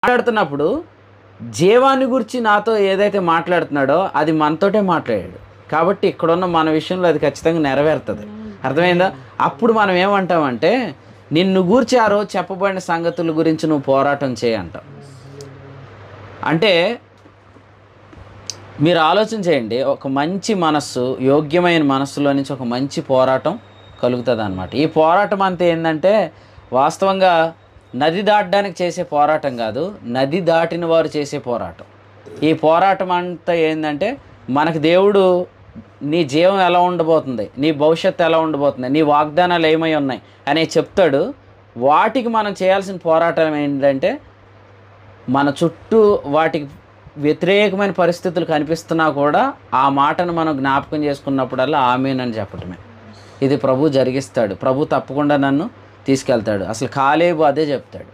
మాట్లాడుతున్నప్పుడు జీవాన్ని గురించి నాతో ఏదైతే మాట్లాడుతున్నాడో అది మనతోటే మాట్లాడాడు కాబట్టి ఇక్కడున్న మన విషయంలో అది ఖచ్చితంగా నెరవేరుతుంది. అర్థమైందా? అప్పుడు మనం ఏమంటామంటే నిన్ను గూర్చి ఆ రోజు చెప్పబడిన సంగతుల గురించి నువ్వు పోరాటం చేయంటావు. అంటే మీరు ఆలోచన చేయండి, ఒక మంచి మనస్సు, యోగ్యమైన మనస్సులో నుంచి ఒక మంచి పోరాటం కలుగుతుంది అన్నమాట. ఈ పోరాటం అంతా ఏంటంటే వాస్తవంగా నది దాటడానికి చేసే పోరాటం కాదు, నది దాటిన వారు చేసే పోరాటం. ఈ పోరాటం అంతా ఏంటంటే మనకు దేవుడు నీ జీవం ఎలా ఉండబోతుంది, నీ భవిష్యత్తు ఎలా ఉండబోతుంది, నీ వాగ్దానాలు ఏమై ఉన్నాయి అని చెప్తాడు. వాటికి మనం చేయాల్సిన పోరాటం ఏంటంటే మన చుట్టూ వాటికి వ్యతిరేకమైన పరిస్థితులు కనిపిస్తున్నా కూడా ఆ మాటను మనం జ్ఞాపకం చేసుకున్నప్పుడల్లా ఆమేన్ చెప్పటమే. ఇది ప్రభు జరిగిస్తాడు. ప్రభు తప్పకుండా నన్ను తీసుకెళ్తాడు. అసలు కాలేబు అదే చెప్తాడు.